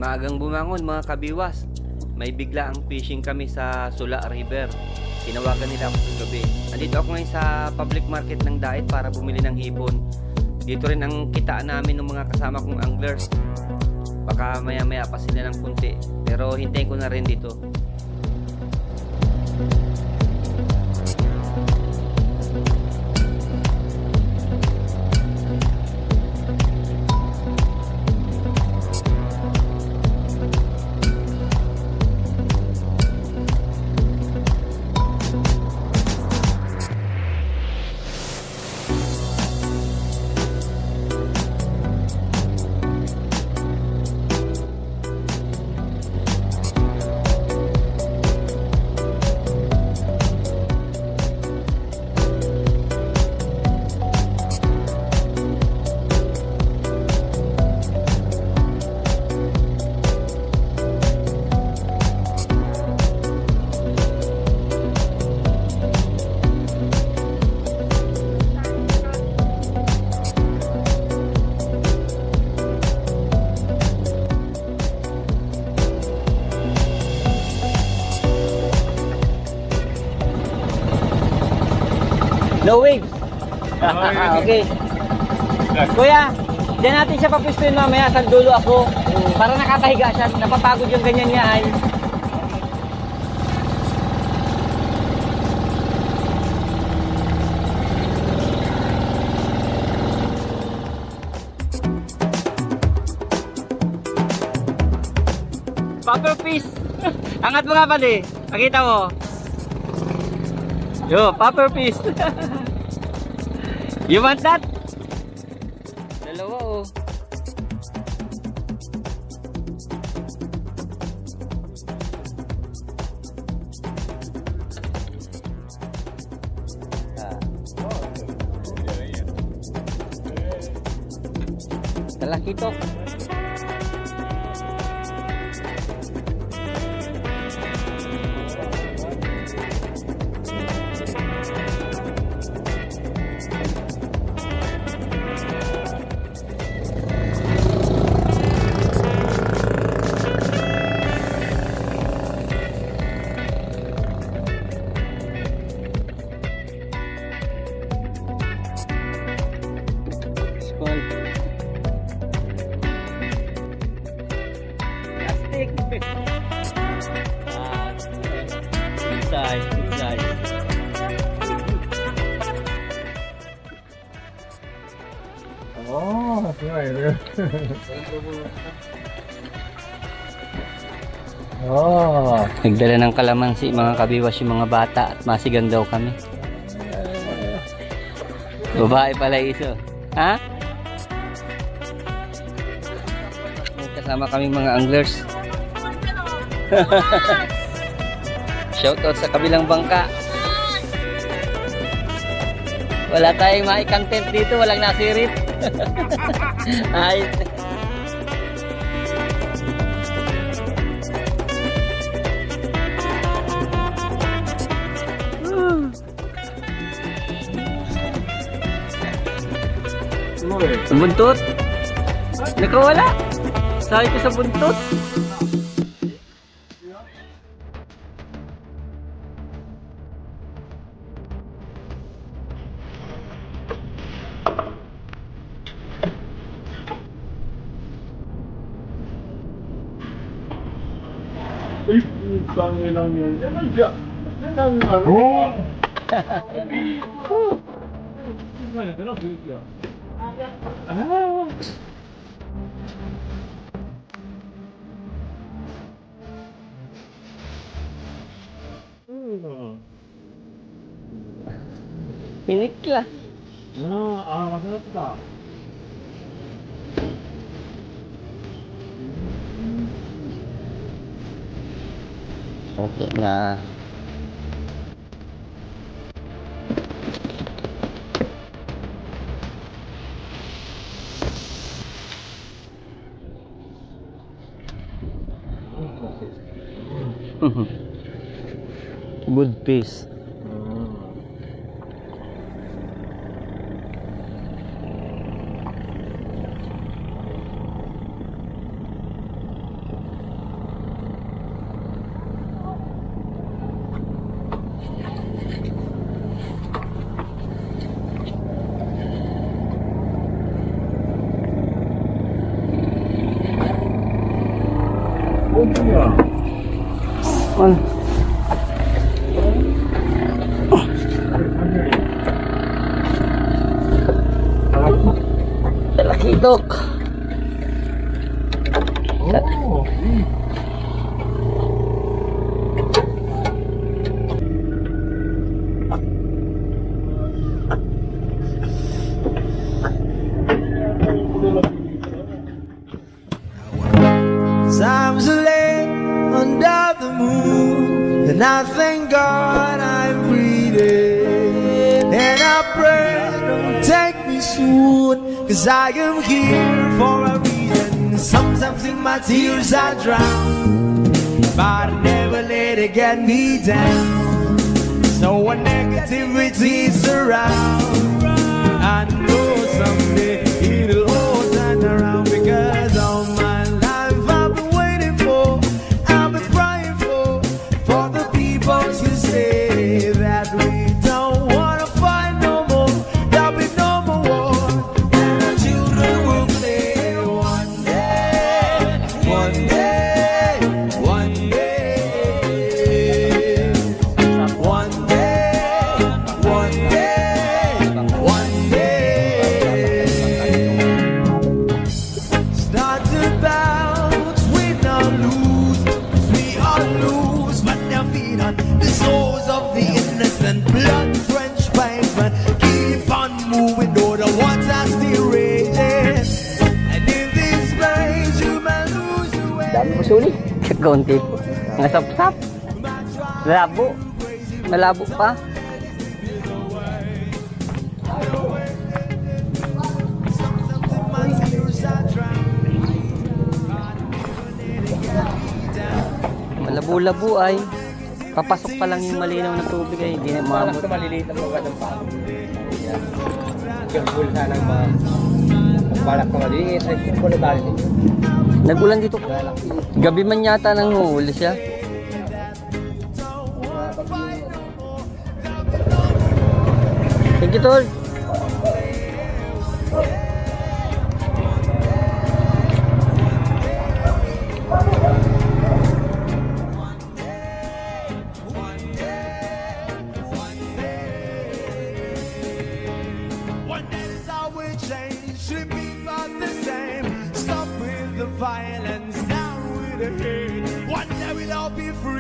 Maagang bumangon mga kabiwas. May bigla ang fishing kami sa Sula River. Tinawagan nila ako ng gabi. Andito ako ngayon sa public market ng Daet para bumili ng hipon. Dito rin ang kitaan namin ng mga kasama kong anglers. Baka maya maya pa sila ng kunti. Pero hintayin ko na rin dito. No waves. Okay. Kuya, diyan natin siya papistuin mamaya sa dulo ako. Para nakakahiga siya. Napapagod yung ganyan niya ay. Popper fish. Angat mo nga pali. Pakita mo. Yo, popper fish. You want that? Dalawa oh. Talakitok. Plastic. Good size, good size. Oh, right. Oh. Nagdala ng kalamansi mga kabiwas yung mga bata at masigang daw kami. Babae pala iso. Ha? May kasama kami mga anglers. Shoutout sa kabilang bangka. Wala tayong mai-content dito, walang nasirit. Ay. Buntot. Nakawala. Sabi ko sa buntot. Ay, putang ilang yun. Yan ang siya. Yan ang ano. Ah. Pinikla. Masarap ka. Okay na. Good piece. Ano? Talakitok. Oh. Times are late under the moon, and I thank God I'm breathing. And I pray, don't take me soon, cause I am here for a reason. Sometimes in my tears I drown, but I never let it get me down. So when negativity surround, I know someday it'll all turn around, because all my life I've been waiting for, I've been crying for the people to say that we don't wanna fight no more, there'll be no more war, and our children will play one day, one day, one day, one day, one day, one day. Start to bounce, win or lose, 'cause we all lose, but their feet on the souls of the innocent, blood-drenched pavement. Keep on moving, though the water's still raging. And in this place, you may lose the way. Dami mo suli. Kaunti po. Mga sapsap. Labo. Malabo pa. Malabo-labo ay papasok pa lang yung malinaw na tubig ay hindi na maabot. Maliliit ang mga ng paa. Yung bulsa ng mga balak na maliit ay kumpula tayo dito. Nagulan dito. Gabi man yata nang huli siya. Thank you, Tol. One day is how we change, should be not the same. Stop with the violence, down with the hate. One day we'll all be free.